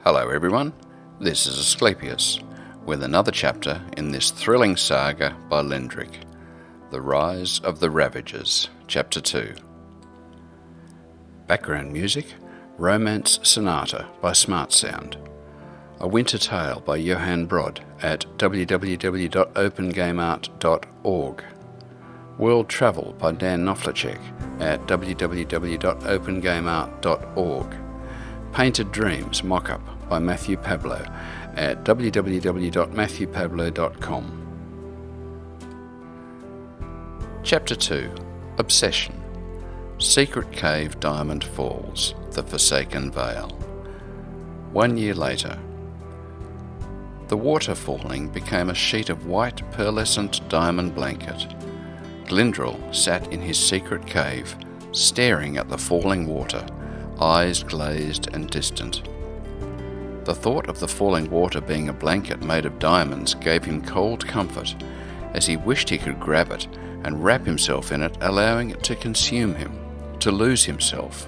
Hello everyone, this is Asclepius, with another chapter in this thrilling saga by Lendrick, The Rise of the Ravagers, Chapter 2. Background music, Romance Sonata by Smartsound. A Winter Tale by Johann Brod at www.opengameart.org. World Travel by Dan Knoflicek at www.opengameart.org. Painted Dreams mock-up by Matthew Pablo at www.matthewpablo.com. Chapter 2. Obsession. Secret Cave Diamond Falls, The Forsaken Vale. 1 year later. The water falling became a sheet of white pearlescent diamond blanket. Glendril sat in his secret cave, staring at the falling water, eyes glazed and distant. The thought of the falling water being a blanket made of diamonds gave him cold comfort, as he wished he could grab it and wrap himself in it, allowing it to consume him, to lose himself.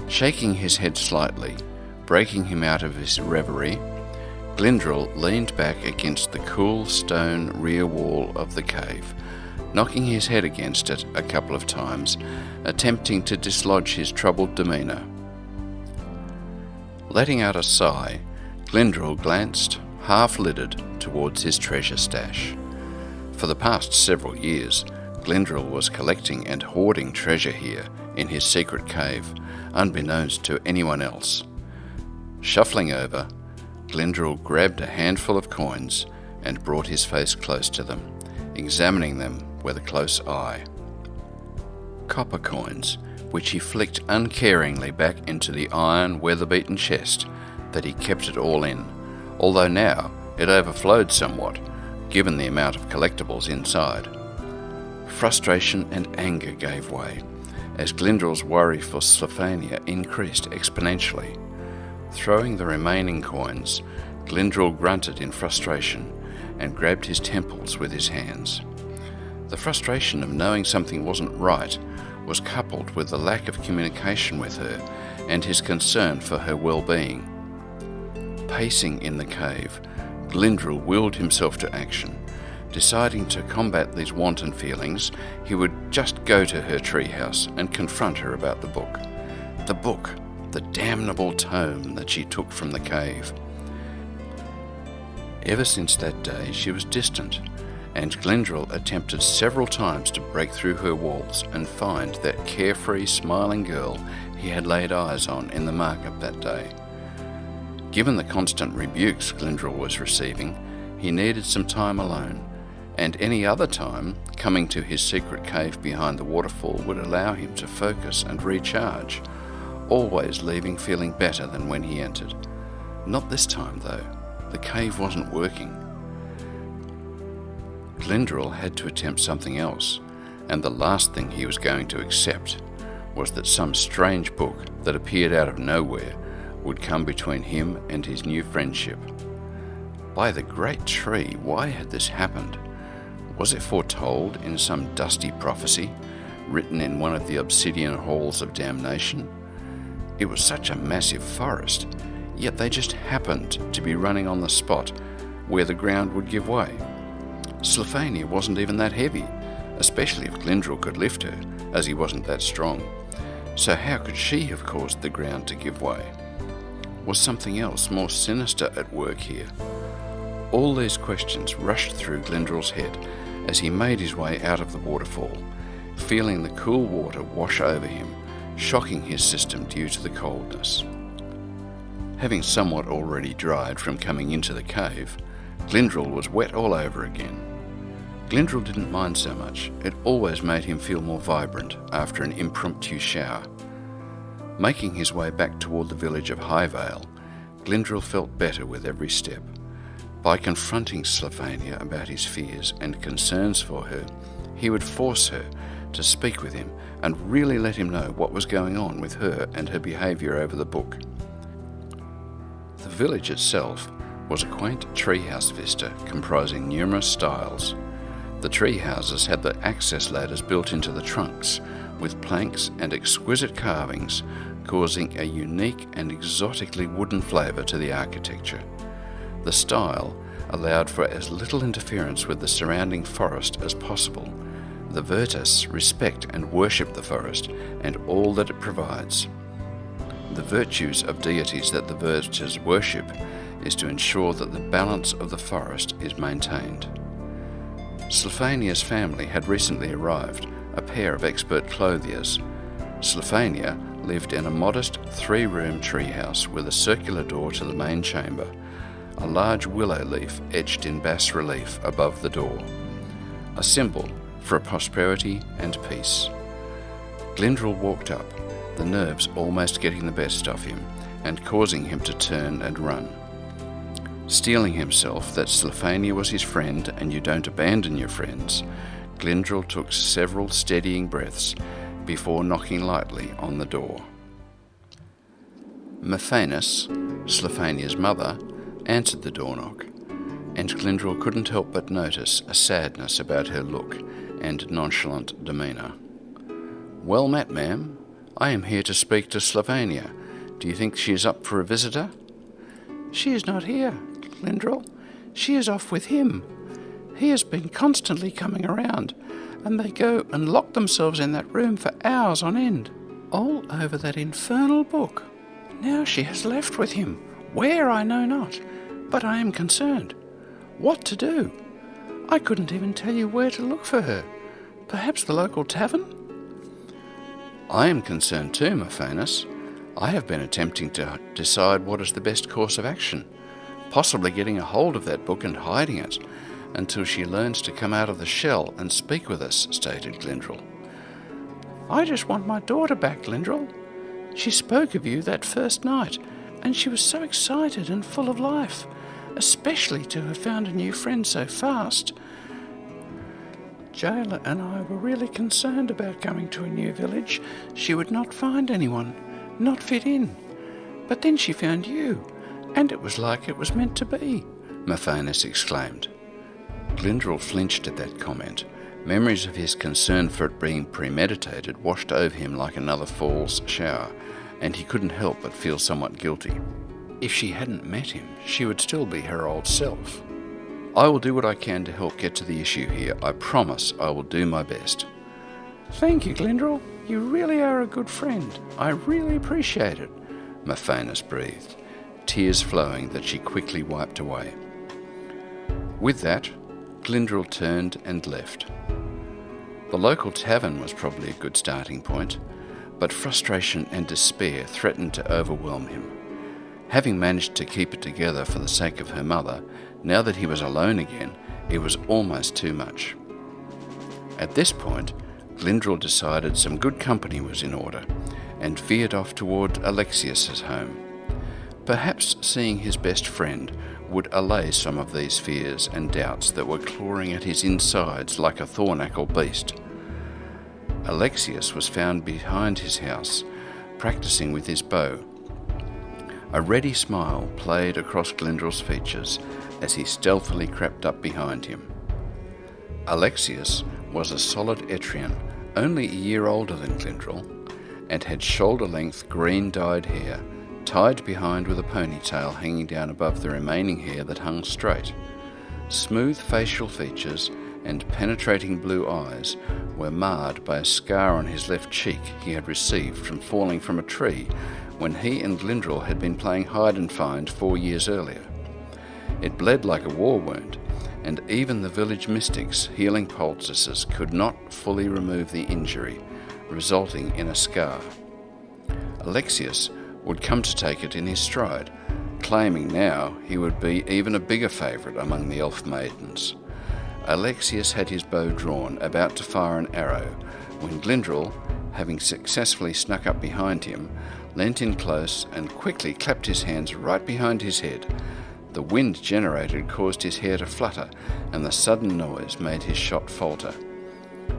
Shaking his head slightly, breaking him out of his reverie, Glendril leaned back against the cool stone rear wall of the cave, knocking his head against it a couple of times, attempting to dislodge his troubled demeanour. Letting out a sigh, Glendril glanced, half-lidded, towards his treasure stash. For the past several years, Glendril was collecting and hoarding treasure here in his secret cave, unbeknownst to anyone else. Shuffling over, Glendril grabbed a handful of coins and brought his face close to them, examining them with a close eye. Copper coins, which he flicked uncaringly back into the iron, weather-beaten chest that he kept it all in, although now it overflowed somewhat, given the amount of collectibles inside. Frustration and anger gave way, as Glendril's worry for Stephania increased exponentially. Throwing the remaining coins, Glendril grunted in frustration and grabbed his temples with his hands. The frustration of knowing something wasn't right was coupled with the lack of communication with her and his concern for her well-being. Pacing in the cave, Glendril willed himself to action. Deciding to combat these wanton feelings, he would just go to her treehouse and confront her about the book. The book, the damnable tome that she took from the cave. Ever since that day, she was distant, and Glendril attempted several times to break through her walls and find that carefree, smiling girl he had laid eyes on in the market that day. Given the constant rebukes Glendril was receiving, he needed some time alone, and any other time, coming to his secret cave behind the waterfall would allow him to focus and recharge, always leaving feeling better than when he entered. Not this time, though. The cave wasn't working. Glendril had to attempt something else, and the last thing he was going to accept was that some strange book that appeared out of nowhere would come between him and his new friendship. By the great tree, why had this happened? Was it foretold in some dusty prophecy, written in one of the obsidian halls of damnation? It was such a massive forest, yet they just happened to be running on the spot where the ground would give way. Stephania wasn't even that heavy, especially if Glendril could lift her, as he wasn't that strong. So how could she have caused the ground to give way? Was something else more sinister at work here? All these questions rushed through Glendril's head as he made his way out of the waterfall, feeling the cool water wash over him, shocking his system due to the coldness. Having somewhat already dried from coming into the cave, Glendril was wet all over again. Glendril didn't mind so much. It always made him feel more vibrant after an impromptu shower. Making his way back toward the village of Highvale, Glendril felt better with every step. By confronting Stephania about his fears and concerns for her, he would force her to speak with him and really let him know what was going on with her and her behaviour over the book. The village itself was a quaint treehouse vista comprising numerous styles. The tree houses had the access ladders built into the trunks, with planks and exquisite carvings causing a unique and exotically wooden flavour to the architecture. The style allowed for as little interference with the surrounding forest as possible. The Virtus respect and worship the forest and all that it provides. The virtues of deities that the Virtus worship is to ensure that the balance of the forest is maintained. Slephania's family had recently arrived, a pair of expert clothiers. Slephania lived in a modest 3-room treehouse with a circular door to the main chamber, a large willow leaf etched in bas relief above the door, a symbol for prosperity and peace. Glendril walked up, the nerves almost getting the best of him and causing him to turn and run. Steeling himself that Slephania was his friend and you don't abandon your friends, Glendril took several steadying breaths before knocking lightly on the door. Mephanis, Slephania's mother, answered the door knock, and Glendril couldn't help but notice a sadness about her look and nonchalant demeanour. "Well met, ma'am. I am here to speak to Slephania. Do you think she is up for a visitor?" "She is not here, Glendril. She is off with him. He has been constantly coming around, and they go and lock themselves in that room for hours on end, all over that infernal book. Now she has left with him. Where, I know not, but I am concerned. What to do? I couldn't even tell you where to look for her. Perhaps the local tavern?" "I am concerned too, Mephanis. I have been attempting to decide what is the best course of action, possibly getting a hold of that book and hiding it until she learns to come out of the shell and speak with us," stated Glendril. "I just want my daughter back, Glendril. She spoke of you that first night, and she was so excited and full of life, especially to have found a new friend so fast. Jailer and I were really concerned about coming to a new village. She would not find anyone, not fit in. But then she found you, and it was like it was meant to be," Mephanis exclaimed. Glendril flinched at that comment. Memories of his concern for it being premeditated washed over him like another fall's shower, and he couldn't help but feel somewhat guilty. If she hadn't met him, she would still be her old self. "I will do what I can to help get to the issue here. I promise I will do my best." "Thank you, Glendril. You really are a good friend. I really appreciate it," Mephanis breathed, tears flowing that she quickly wiped away. With that, Glendril turned and left. The local tavern was probably a good starting point, but frustration and despair threatened to overwhelm him. Having managed to keep it together for the sake of her mother, now that he was alone again, it was almost too much. At this point, Glendril decided some good company was in order, and veered off toward Alexius's home. Perhaps seeing his best friend would allay some of these fears and doubts that were clawing at his insides like a thornacle beast. Alexius was found behind his house, practicing with his bow. A ready smile played across Glendril's features as he stealthily crept up behind him. Alexius was a solid Etrian, only a year older than Glendril, and had shoulder-length green-dyed hair, tied behind with a ponytail hanging down above the remaining hair that hung straight. Smooth facial features and penetrating blue eyes were marred by a scar on his left cheek he had received from falling from a tree when he and Glendril had been playing hide-and-find 4 years earlier. It bled like a war wound, and even the village mystics' healing poultices could not fully remove the injury, resulting in a scar. Alexius would come to take it in his stride, claiming now he would be even a bigger favourite among the elf maidens. Alexius had his bow drawn, about to fire an arrow, when Glendril, having successfully snuck up behind him, leant in close and quickly clapped his hands right behind his head. The wind generated caused his hair to flutter, and the sudden noise made his shot falter.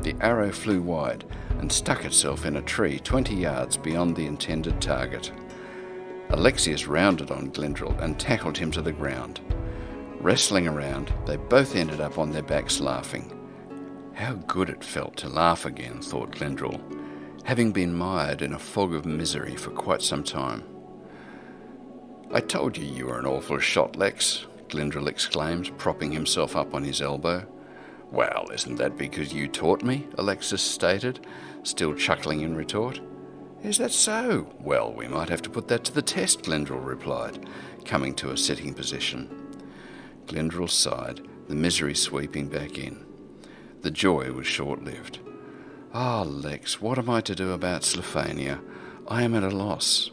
The arrow flew wide and stuck itself in a tree 20 yards beyond the intended target. Alexius rounded on Glendril and tackled him to the ground. Wrestling around, they both ended up on their backs laughing. How good it felt to laugh again, thought Glendril. having been mired in a fog of misery for quite some time. "I told you you were an awful shot, Lex," Glendril exclaimed, propping himself up on his elbow. "Well, isn't that because you taught me?" Alexis stated, still chuckling in retort. "Is that so? Well, we might have to put that to the test," Glendril replied, coming to a sitting position. Glendril sighed, the misery sweeping back in. The joy was short-lived. "Ah, Lex, what am I to do about Slephania? I am at a loss."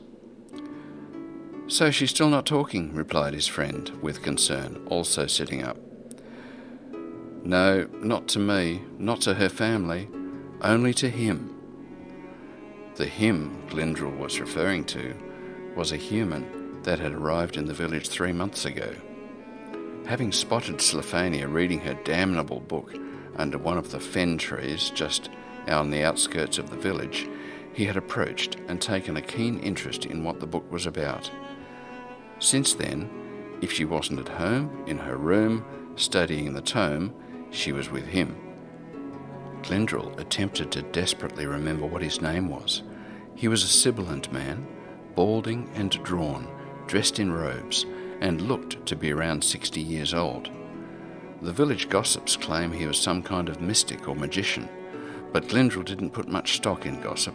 "So she's still not talking," replied his friend, with concern, also sitting up. "No, not to me, not to her family, only to him." The him Glendril was referring to was a human that had arrived in the village 3 months ago. Having spotted Slephania reading her damnable book under one of the fen trees just on the outskirts of the village, he had approached and taken a keen interest in what the book was about. Since then, if she wasn't at home, in her room, studying the tome, she was with him. Glendril attempted to desperately remember what his name was. He was a sibilant man, balding and drawn, dressed in robes, and looked to be around 60 years old. The village gossips claim he was some kind of mystic or magician, but Glendril didn't put much stock in gossip.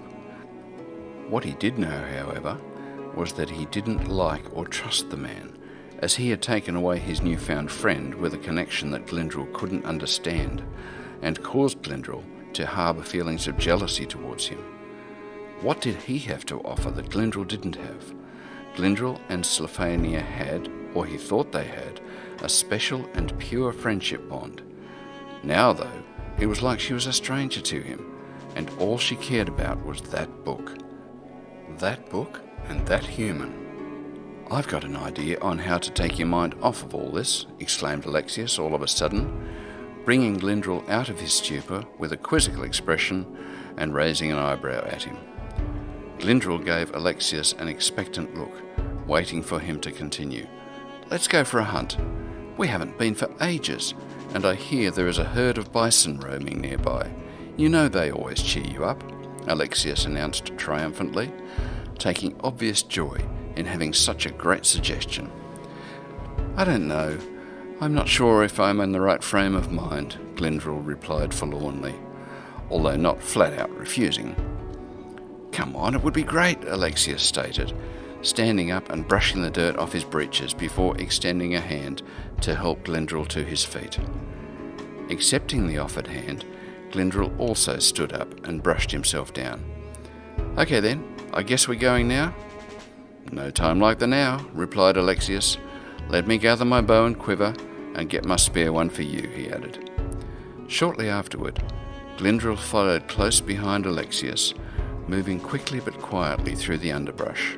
What he did know, however, was that he didn't like or trust the man, as he had taken away his newfound friend with a connection that Glendril couldn't understand, and caused Glendril to harbour feelings of jealousy towards him. What did he have to offer that Glendril didn't have? Glendril and Slephania had, or he thought they had, a special and pure friendship bond. Now, though, it was like she was a stranger to him, and all she cared about was that book. That book and that human. "I've got an idea on how to take your mind off of all this," exclaimed Alexius all of a sudden, bringing Glendril out of his stupor with a quizzical expression and raising an eyebrow at him. Glendril gave Alexius an expectant look, waiting for him to continue. "Let's go for a hunt. We haven't been for ages, and I hear there is a herd of bison roaming nearby. You know they always cheer you up," Alexius announced triumphantly, taking obvious joy in having such a great suggestion. "I don't know. I'm not sure if I'm in the right frame of mind," Glendril replied forlornly, although not flat out refusing. "Come on, it would be great," Alexius stated, standing up and brushing the dirt off his breeches before extending a hand to help Glendril to his feet. Accepting the offered hand, Glendril also stood up and brushed himself down. "Okay then, I guess we're going now?" "No time like the now," replied Alexius. "Let me gather my bow and quiver and get my spare one for you," he added. Shortly afterward, Glendril followed close behind Alexius, moving quickly but quietly through the underbrush.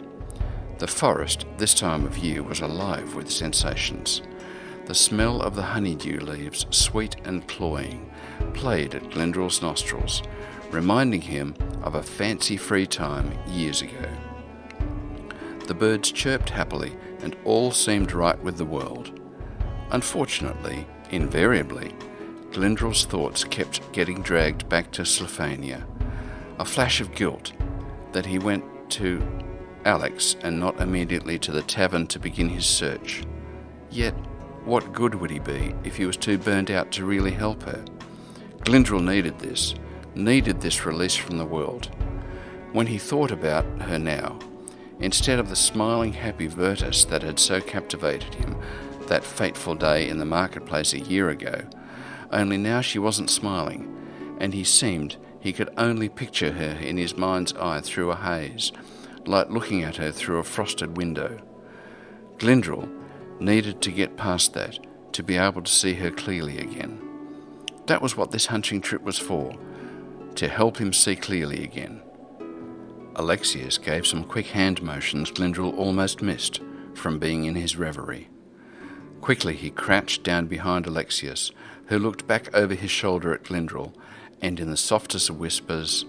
The forest this time of year was alive with sensations. The smell of the honeydew leaves, sweet and cloying, played at Glendril's nostrils, reminding him of a fancy-free time years ago. The birds chirped happily, and all seemed right with the world. Unfortunately, invariably, Glendril's thoughts kept getting dragged back to Slephania. A flash of guilt that he went to Alex and not immediately to the tavern to begin his search. Yet, what good would he be if he was too burnt out to really help her? Glendril needed this release from the world. When he thought about her now, instead of the smiling, happy Virtus that had so captivated him that fateful day in the marketplace a year ago, only now she wasn't smiling, and he seemed he could only picture her in his mind's eye through a haze, like looking at her through a frosted window. Glendril needed to get past that, to be able to see her clearly again. That was what this hunting trip was for, to help him see clearly again. Alexius gave some quick hand motions Glendril almost missed from being in his reverie. Quickly he crouched down behind Alexius, who looked back over his shoulder at Glendril, and in the softest of whispers,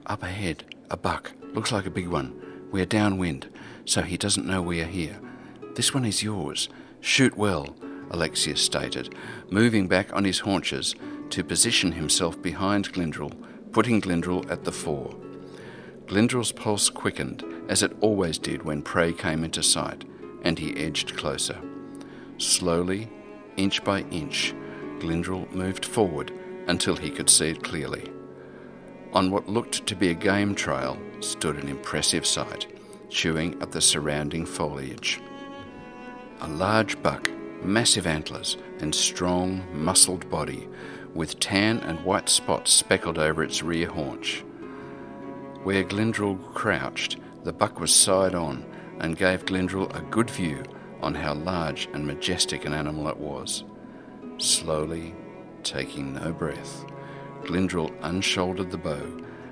"Up ahead, a buck, looks like a big one. We're downwind, so he doesn't know we are here. This one is yours. Shoot well," Alexius stated, moving back on his haunches to position himself behind Glendril, putting Glendril at the fore. Glendrill's pulse quickened, as it always did when prey came into sight, and he edged closer. Slowly, inch by inch, Glendrill moved forward until he could see it clearly. On what looked to be a game trail stood an impressive sight, chewing at the surrounding foliage. A large buck, massive antlers and strong, muscled body, with tan and white spots speckled over its rear haunch. Where Glendrill crouched, the buck was side on and gave Glendrill a good view on how large and majestic an animal it was. Slowly, taking no breath, Glendrill unshouldered the bow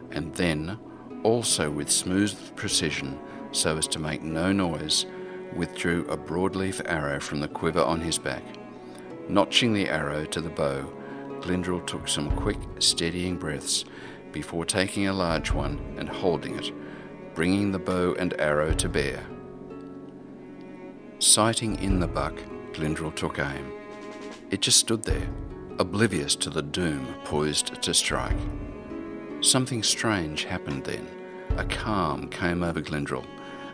and then, also with smooth precision so as to make no noise, withdrew a broadleaf arrow from the quiver on his back. Notching the arrow to the bow, Glendrill took some quick, steadying breaths before taking a large one and holding it, bringing the bow and arrow to bear. Sighting in the buck, Glendrill took aim. It just stood there, oblivious to the doom poised to strike. Something strange happened then. A calm came over Glendrill,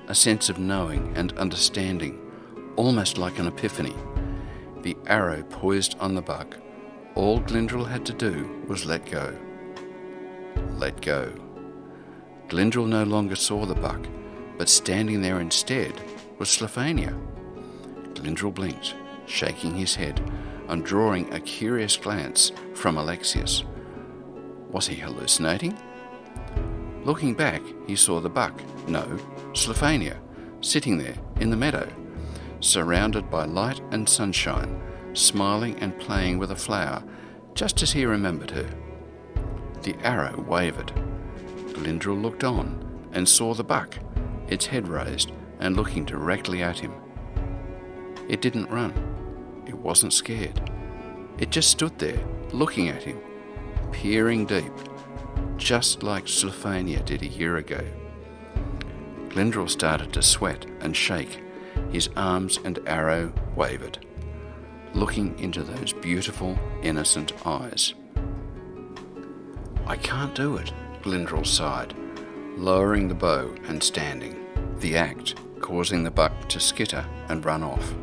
a sense of knowing and understanding, almost like an epiphany. The arrow poised on the buck. All Glendrill had to do was let go. Let go. Glendrill no longer saw the buck, but standing there instead was Slephania. Glendrill blinked, shaking his head and drawing a curious glance from Alexius. Was he hallucinating? Looking back, he saw the buck, no, Slephania, sitting there in the meadow, surrounded by light and sunshine, smiling and playing with a flower, just as he remembered her. The arrow wavered. Glendrill looked on and saw the buck, its head raised and looking directly at him. It didn't run. It wasn't scared. It just stood there, looking at him, peering deep, just like Slephania did a year ago. Glendrill started to sweat and shake. His arms and arrow wavered, looking into those beautiful, innocent eyes. "I can't do it," Glendrill sighed, lowering the bow and standing, the act causing the buck to skitter and run off.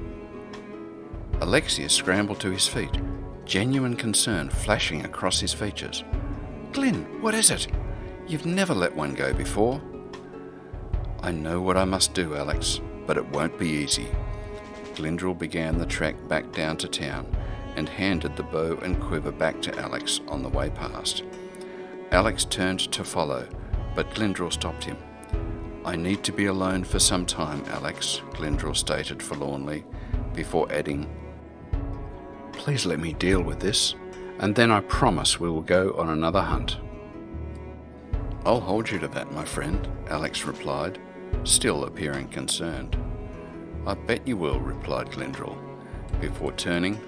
Alexius scrambled to his feet, genuine concern flashing across his features. "Glenn, what is it? You've never let one go before." "I know what I must do, Alex, but it won't be easy." Glendrill began the trek back down to town and handed the bow and quiver back to Alex on the way past. Alex turned to follow, but Glendrill stopped him. "I need to be alone for some time, Alex," Glendrill stated forlornly, before adding, "Please let me deal with this, and then I promise we will go on another hunt." "I'll hold you to that, my friend," Alex replied, still appearing concerned. "I bet you will," replied Glendrill, before turning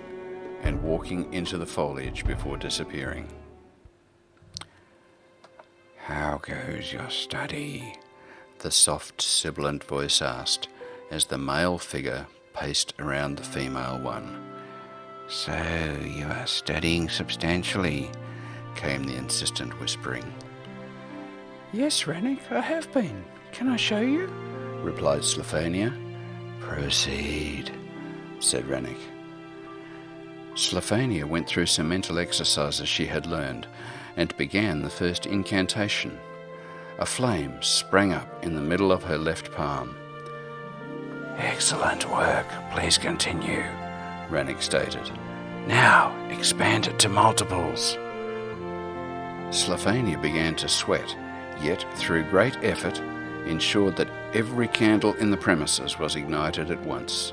and walking into the foliage before disappearing. "How goes your study?" the soft, sibilant voice asked, as the male figure paced around the female one. "So you are studying substantially," came the insistent whispering. "Yes, Rannick, I have been. Can I show you?" replied Slephania. "Proceed," said Rannick. Slephania went through some mental exercises she had learned and began the first incantation. A flame sprang up in the middle of her left palm. "Excellent work. Please continue," Rannick stated. "Now expand it to multiples." Slephania began to sweat, yet through great effort ensured that every candle in the premises was ignited at once.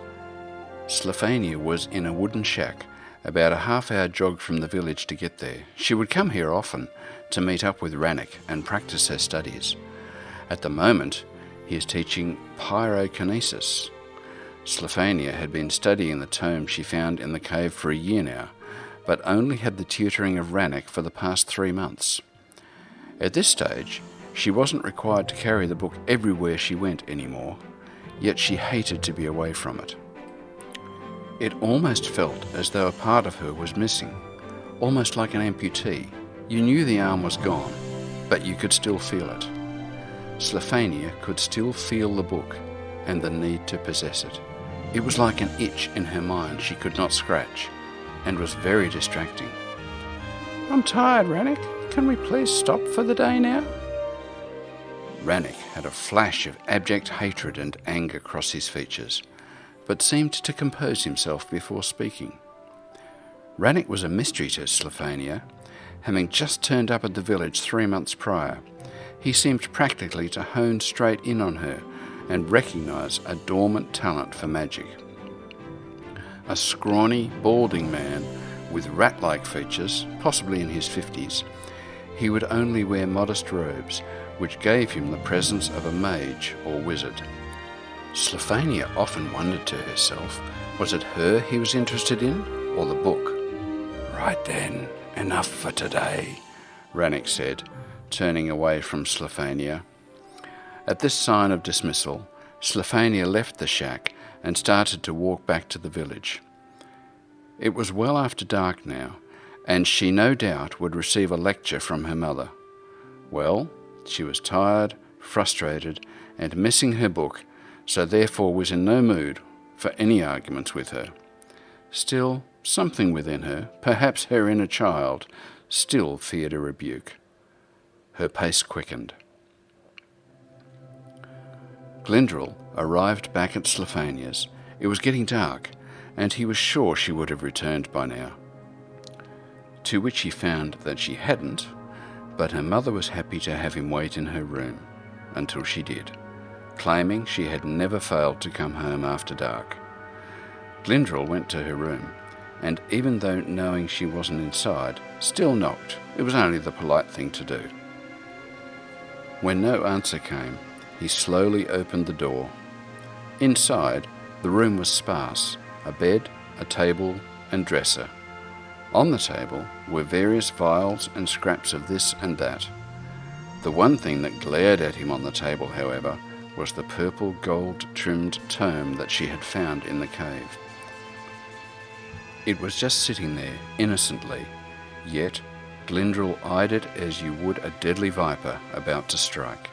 Slephania was in a wooden shack, about a half-hour jog from the village to get there. She would come here often to meet up with Rannick and practice her studies. At the moment, he is teaching pyrokinesis. Slephania had been studying the tome she found in the cave for a year now, but only had the tutoring of Rannick for the past 3 months. At this stage, she wasn't required to carry the book everywhere she went anymore, yet she hated to be away from it. It almost felt as though a part of her was missing, almost like an amputee. You knew the arm was gone, but you could still feel it. Sliphania could still feel the book and the need to possess it. It was like an itch in her mind she could not scratch, and was very distracting. "I'm tired, Rannick. Can we please stop for the day now?" Rannick had a flash of abject hatred and anger cross his features, but seemed to compose himself before speaking. Rannick was a mystery to Sliphania. Having just turned up at the village 3 months prior, he seemed practically to hone straight in on her and recognise a dormant talent for magic. A scrawny, balding man with rat-like features, possibly in his 50s, he would only wear modest robes, which gave him the presence of a mage or wizard. Sliphania often wondered to herself, was it her he was interested in, or the book? "Right then, enough for today," Rannick said, turning away from Sliphania. At this sign of dismissal, Sliphania left the shack and started to walk back to the village. It was well after dark now, and she no doubt would receive a lecture from her mother. Well, she was tired, frustrated, and missing her book, so therefore was in no mood for any arguments with her. Still, something within her, perhaps her inner child, still feared a rebuke. Her pace quickened. Glendril arrived back at Sliphania's. It was getting dark, and he was sure she would have returned by now. To which he found that she hadn't, but her mother was happy to have him wait in her room until she did, claiming she had never failed to come home after dark. Glendril went to her room, and even though knowing she wasn't inside, still knocked. It was only the polite thing to do. When no answer came, he slowly opened the door. Inside, the room was sparse: a bed, a table, and dresser. On the table were various vials and scraps of this and that. The one thing that glared at him on the table, however, was the purple gold-trimmed tome that she had found in the cave. It was just sitting there, innocently, yet Glendril eyed it as you would a deadly viper about to strike.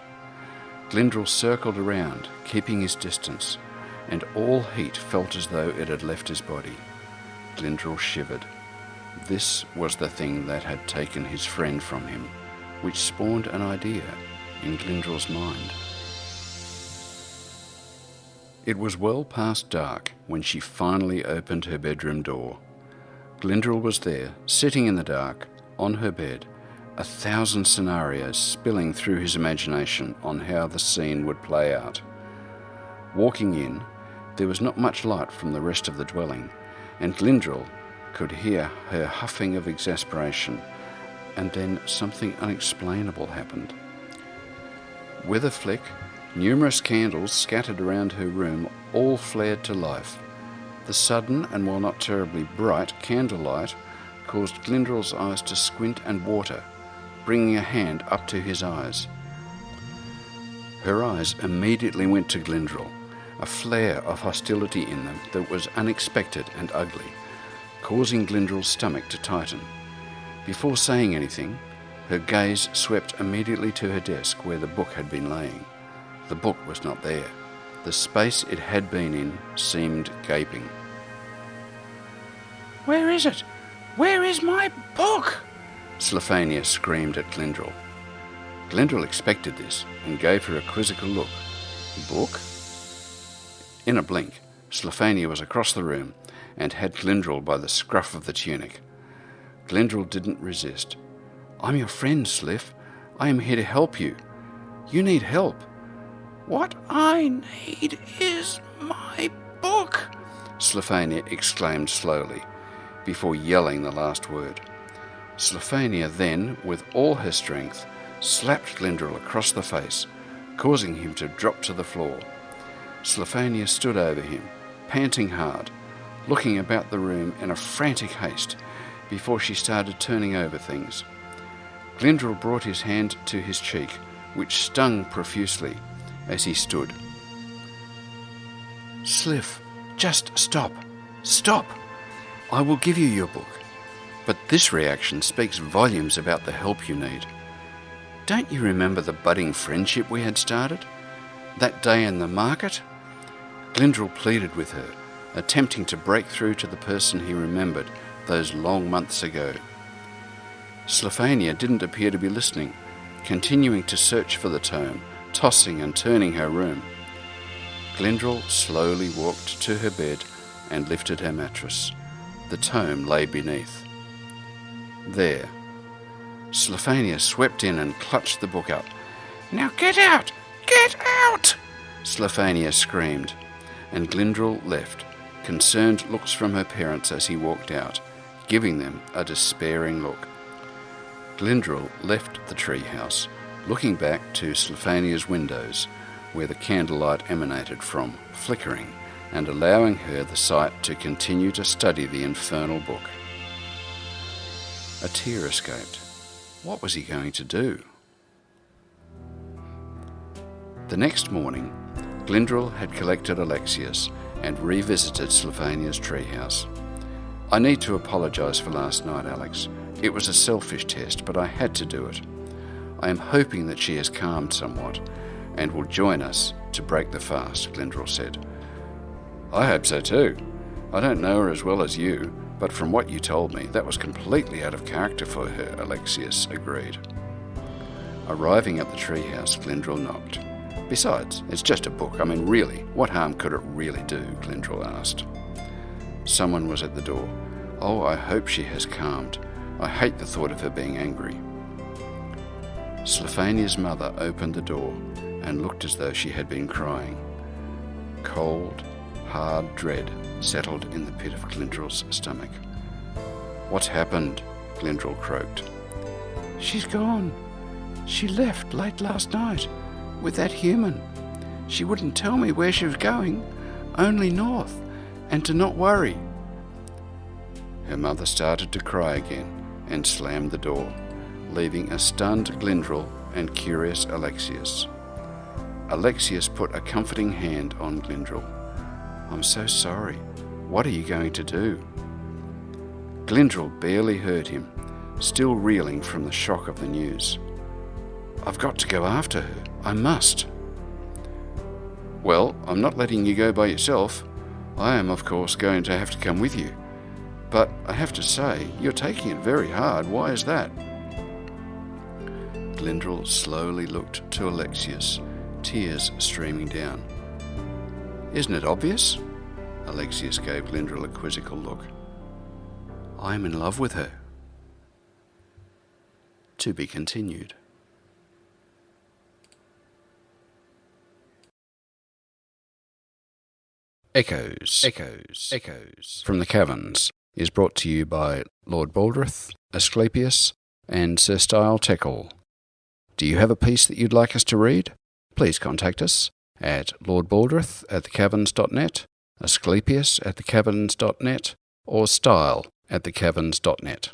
Glendril circled around, keeping his distance, and all heat felt as though it had left his body. Glendril shivered. This was the thing that had taken his friend from him, which spawned an idea in Glendril's mind. It was well past dark when she finally opened her bedroom door. Glendril was there, sitting in the dark, on her bed, 1,000 scenarios spilling through his imagination on how the scene would play out. Walking in, there was not much light from the rest of the dwelling, and Glendril could hear her huffing of exasperation, and then something unexplainable happened. With a flick, numerous candles scattered around her room all flared to life. The sudden, and while not terribly bright, candlelight caused Glendril's eyes to squint and water, bringing a hand up to his eyes. Her eyes immediately went to Glendril, a flare of hostility in them that was unexpected and ugly, causing Glendril's stomach to tighten. Before saying anything, her gaze swept immediately to her desk where the book had been laying. The book was not there. The space it had been in seemed gaping. "Where is it? Where is my book?" Sliphania screamed at Glendril. Glendril expected this and gave her a quizzical look. Book? In a blink, Sliphania was across the room and had Glendril by the scruff of the tunic. Glendril didn't resist. "I'm your friend, Sliff. I am here to help you. You need help." "What I need is my book," Sliphania exclaimed slowly, before yelling the last word. Sliphania then, with all her strength, slapped Glendril across the face, causing him to drop to the floor. Sliphania stood over him, panting hard, looking about the room in a frantic haste before she started turning over things. Glendril brought his hand to his cheek, which stung profusely as he stood. "Sliff, just stop. Stop. I will give you your book. But this reaction speaks volumes about the help you need. Don't you remember the budding friendship we had started? That day in the market? Glendril pleaded with her, attempting to break through to the person he remembered those long months ago. Sliphania didn't appear to be listening, continuing to search for the tome, tossing and turning her room. Glendril slowly walked to her bed and lifted her mattress. The tome lay beneath. There. Sliphania swept in and clutched the book up. "Now get out! Get out!" Sliphania screamed, and Glendril left, concerned looks from her parents as he walked out, giving them a despairing look. Glendril left the treehouse, looking back to Sliphania's windows, where the candlelight emanated from, flickering, and allowing her the sight to continue to study the infernal book. A tear escaped. What was he going to do? The next morning, Glendril had collected Alexius and revisited Sliphania's treehouse. "I need to apologise for last night, Alex. It was a selfish test, but I had to do it. I am hoping that she has calmed somewhat and will join us to break the fast," Glendril said. "I hope so too. I don't know her as well as you, but from what you told me, that was completely out of character for her," Alexius agreed. Arriving at the treehouse, Glendril knocked. "Besides, it's just a book. I mean, really, what harm could it really do?" Glendril asked. Someone was at the door. "Oh, I hope she has calmed. I hate the thought of her being angry." Sliphania's mother opened the door and looked as though she had been crying. Cold, hard dread settled in the pit of Glendril's stomach. "What's happened?" Glendril croaked. "She's gone. She left late last night with that human. She wouldn't tell me where she was going, only north, and to not worry." Her mother started to cry again and slammed the door, leaving a stunned Glendril and curious Alexius. Alexius put a comforting hand on Glendril. "I'm so sorry. What are you going to do?" Glendril barely heard him, still reeling from the shock of the news. "I've got to go after her. I must." "Well, I'm not letting you go by yourself. I am, of course, going to have to come with you. But I have to say, you're taking it very hard. Why is that?" Glendril slowly looked to Alexius, tears streaming down. "Isn't it obvious?" Alexius gave Glendril a quizzical look. "I'm in love with her." To be continued. Echoes from the Caverns is brought to you by Lord Baldrith, Asclepius, and Sir Style Teckle. Do you have a piece that you'd like us to read? Please contact us at lordbaldrith@thecaverns.net, Asclepius@thecaverns.net, or style@thecaverns.net.